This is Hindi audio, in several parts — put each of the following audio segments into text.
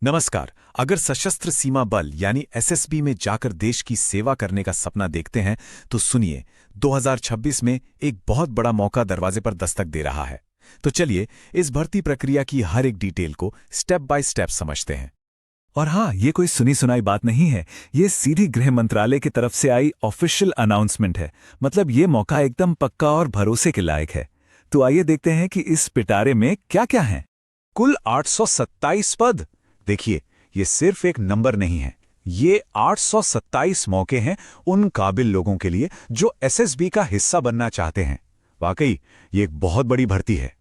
नमस्कार। अगर सशस्त्र सीमा बल यानी एसएसबी में जाकर देश की सेवा करने का सपना देखते हैं तो सुनिए, 2026 में एक बहुत बड़ा मौका दरवाजे पर दस्तक दे रहा है। तो चलिए इस भर्ती प्रक्रिया की हर एक डिटेल को स्टेप बाय स्टेप समझते हैं। और हाँ, ये कोई सुनी सुनाई बात नहीं है, ये सीधी गृह मंत्रालय की तरफ से आई ऑफिशियल अनाउंसमेंट है। मतलब ये मौका एकदम पक्का और भरोसे के लायक है। तो आइए देखते हैं कि इस पिटारे में क्या क्या है। कुल 827 पद। देखिए, ये सिर्फ एक नंबर नहीं है, ये 827 मौके हैं उन काबिल लोगों के लिए जो एसएसबी का हिस्सा बनना चाहते हैं। वाकई ये एक बहुत बड़ी भर्ती है।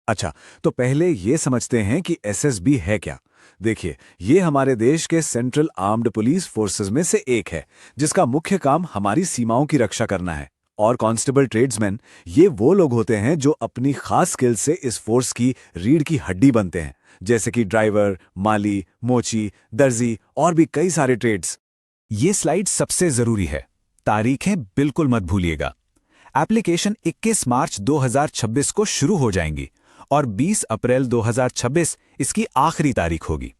अच्छा, तो पहले ये समझते हैं कि एसएसबी है क्या। देखिए, ये हमारे देश के सेंट्रल आर्म्ड पुलिस फोर्सेस में से एक है, जिसका मुख्य काम हमारी सीमाओं की रक्षा करना है। और कांस्टेबल ट्रेड्समैन, ये वो लोग होते हैं जो अपनी खास स्किल से इस फोर्स की रीढ़ की हड्डी बनते हैं, जैसे कि ड्राइवर, माली, मोची, दर्जी और भी कई सारे ट्रेड्स। ये स्लाइड सबसे जरूरी है, तारीखें बिल्कुल मत भूलिएगा। एप्लीकेशन 21 मार्च 2026 को शुरू हो जाएंगी और 20 अप्रैल 2026 इसकी आखिरी तारीख होगी।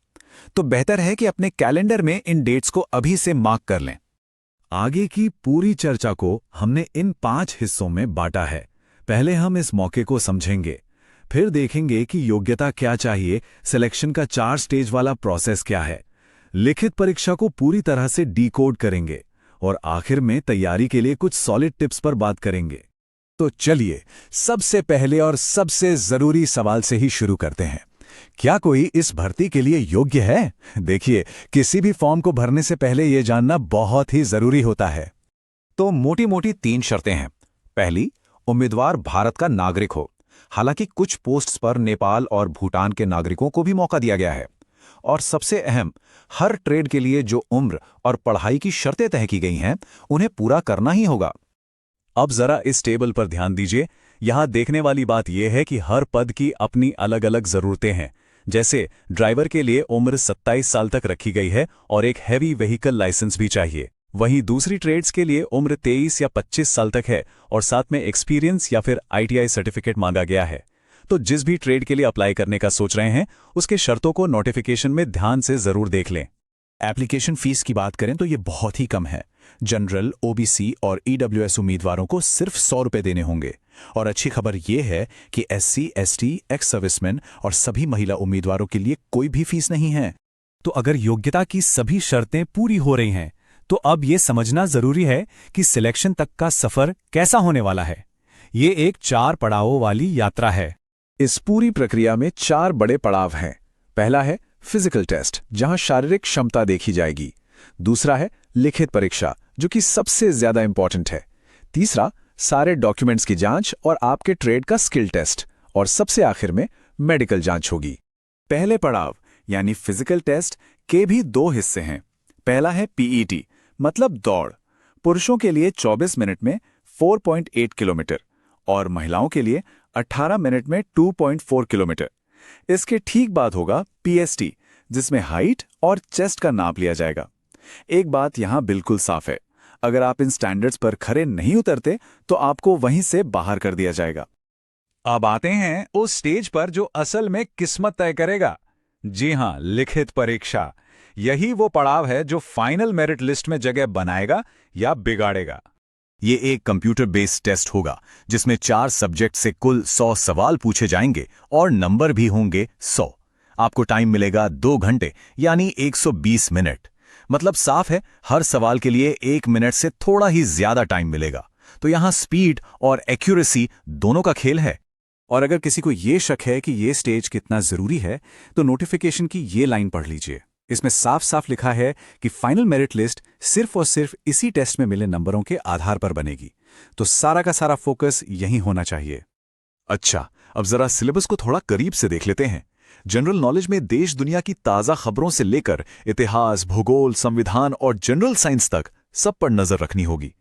तो बेहतर है कि अपने कैलेंडर में इन डेट्स को अभी से मार्क कर लें। आगे की पूरी चर्चा को हमने इन 5 हिस्सों में बांटा है। पहले हम इस मौके को समझेंगे, फिर देखेंगे कि योग्यता क्या चाहिए, सिलेक्शन का 4 स्टेज वाला प्रोसेस क्या है, लिखित परीक्षा को पूरी तरह से डिकोड करेंगे और आखिर में तैयारी के लिए कुछ सॉलिड टिप्स पर बात करेंगे। तो चलिए सबसे पहले और सबसे जरूरी सवाल से ही शुरू करते हैं। क्या कोई इस भर्ती के लिए योग्य है? देखिए, किसी भी फॉर्म को भरने से पहले यह जानना बहुत ही जरूरी होता है। तो मोटी मोटी 3 शर्तें हैं। पहली, उम्मीदवार भारत का नागरिक हो। हालांकि कुछ पोस्ट्स पर नेपाल और भूटान के नागरिकों को भी मौका दिया गया है। और सबसे अहम, हर ट्रेड के लिए जो उम्र और पढ़ाई की शर्तें तय की गई हैं, उन्हें पूरा करना ही होगा। अब जरा इस टेबल पर ध्यान दीजिए। यहां देखने वाली बात यह है कि हर पद की अपनी अलग अलग जरूरतें हैं। जैसे ड्राइवर के लिए उम्र 27 साल तक रखी गई है और एक हैवी व्हीकल लाइसेंस भी चाहिए। वहीं दूसरी ट्रेड्स के लिए उम्र 23 या 25 साल तक है और साथ में एक्सपीरियंस या फिर आईटीआई सर्टिफिकेट मांगा गया है। तो जिस भी ट्रेड के लिए अप्लाई करने का सोच रहे हैं, उसके शर्तों को नोटिफिकेशन में ध्यान से जरूर देख लें। एप्लीकेशन फीस की बात करें तो ये बहुत ही कम है। जनरल, ओबीसी और ईडब्ल्यूएस उम्मीदवारों को सिर्फ 100 रुपए देने होंगे। और अच्छी खबर यह है कि एससी, एसटी, एक्स सर्विसमैन और सभी महिला उम्मीदवारों के लिए कोई भी फीस नहीं है। तो अगर योग्यता की सभी शर्तें पूरी हो रही हैं, तो अब यह समझना जरूरी है कि सिलेक्शन तक का सफर कैसा होने वाला है। ये एक 4 पड़ावों वाली यात्रा है। इस पूरी प्रक्रिया में 4 बड़े पड़ाव हैं। पहला है फिजिकल टेस्ट, जहां शारीरिक क्षमता देखी जाएगी। दूसरा है लिखित परीक्षा, जो कि सबसे ज्यादा इंपॉर्टेंट है। तीसरा, सारे डॉक्यूमेंट्स की जांच और आपके ट्रेड का स्किल टेस्ट। और सबसे आखिर में मेडिकल जांच होगी। पहले पड़ाव यानी फिजिकल टेस्ट के भी 2 हिस्से हैं। पहला है पीईटी, मतलब दौड़। पुरुषों के लिए 24 मिनट में 4.8 किलोमीटर और महिलाओं के लिए 18 मिनट में 2.4 किलोमीटर। इसके ठीक बाद होगा पीएसटी, जिसमें हाइट और चेस्ट का नाप लिया जाएगा। एक बात यहां बिल्कुल साफ है, अगर आप इन स्टैंडर्ड्स पर खरे नहीं उतरते तो आपको वहीं से बाहर कर दिया जाएगा। अब आते हैं उस स्टेज पर जो असल में किस्मत तय करेगा। जी हां, लिखित परीक्षा। यही वो पड़ाव है जो फाइनल मेरिट लिस्ट में जगह बनाएगा या बिगाड़ेगा। ये एक कंप्यूटर बेस्ड टेस्ट होगा, जिसमें 4 सब्जेक्ट से कुल 100 सवाल पूछे जाएंगे और नंबर भी होंगे 100। आपको टाइम मिलेगा 2 घंटे यानी 120 मिनट। मतलब साफ है, हर सवाल के लिए 1 मिनट से थोड़ा ही ज्यादा टाइम मिलेगा। तो यहां स्पीड और एक्यूरेसी दोनों का खेल है। और अगर किसी को यह शक है कि यह स्टेज कितना जरूरी है, तो नोटिफिकेशन की ये लाइन पढ़ लीजिए। इसमें साफ साफ लिखा है कि फाइनल मेरिट लिस्ट सिर्फ और सिर्फ इसी टेस्ट में मिले नंबरों के आधार पर बनेगी। तो सारा का सारा फोकस यहीं होना चाहिए। अच्छा, अब जरा सिलेबस को थोड़ा करीब से देख लेते हैं। जनरल नॉलेज में देश दुनिया की ताजा खबरों से लेकर इतिहास, भूगोल, संविधान और जनरल साइंस तक सब पर नजर रखनी होगी।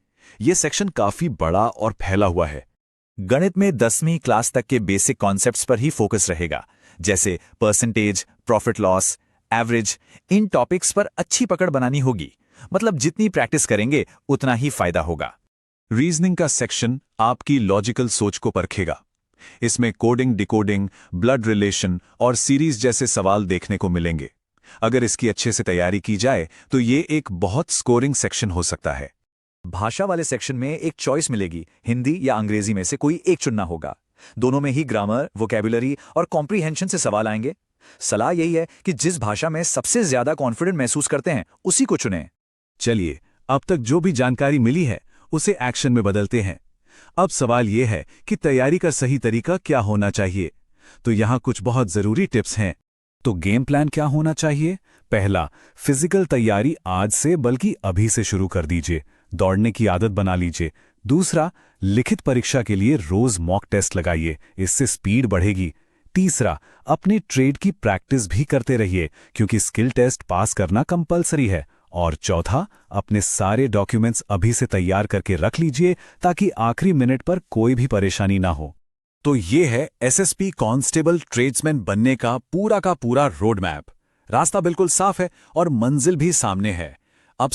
यह सेक्शन काफी बड़ा और फैला हुआ है। गणित में 10वीं क्लास तक के बेसिक कॉन्सेप्ट्स पर ही फोकस रहेगा, जैसे परसेंटेज, प्रॉफिट लॉस, एवरेज। इन टॉपिक्स पर अच्छी पकड़ बनानी होगी। मतलब जितनी प्रैक्टिस करेंगे उतना ही फायदा होगा। रीजनिंग का सेक्शन आपकी लॉजिकल सोच को परखेगा। इसमें कोडिंग, डिकोडिंग, ब्लड रिलेशन और सीरीज जैसे सवाल देखने को मिलेंगे। अगर इसकी अच्छे से तैयारी की जाए तो ये एक बहुत स्कोरिंग सेक्शन हो सकता है। भाषा वाले सेक्शन में एक चॉइस मिलेगी, हिंदी या अंग्रेजी में से कोई एक चुनना होगा। दोनों में ही ग्रामर, वोकैबुलरी और कॉम्प्रीहेंशन से सवाल आएंगे। सलाह यही है कि जिस भाषा में सबसे ज्यादा कॉन्फिडेंट महसूस करते हैं उसी को चुनें। चलिए, अब तक जो भी जानकारी मिली है उसे एक्शन में बदलते हैं। अब सवाल यह है कि तैयारी का सही तरीका क्या होना चाहिए। तो यहाँ कुछ बहुत जरूरी टिप्स हैं। तो गेम प्लान क्या होना चाहिए? पहला, फिजिकल तैयारी आज से बल्कि अभी से शुरू कर दीजिए। दौड़ने की आदत बना लीजिए। दूसरा, लिखित परीक्षा के लिए रोज मॉक टेस्ट लगाइए, इससे स्पीड बढ़ेगी। तीसरा, अपने ट्रेड की प्रैक्टिस भी करते रहिए क्योंकि स्किल टेस्ट पास करना कंपलसरी है। और चौथा, अपने सारे डॉक्यूमेंट्स अभी से तैयार करके रख लीजिए ताकि आखिरी मिनट पर कोई भी परेशानी ना हो। तो ये है एसएसपी कांस्टेबल ट्रेड्समैन बनने का पूरा रोड मैप। रास्ता बिल्कुल साफ है और मंजिल भी सामने है। अब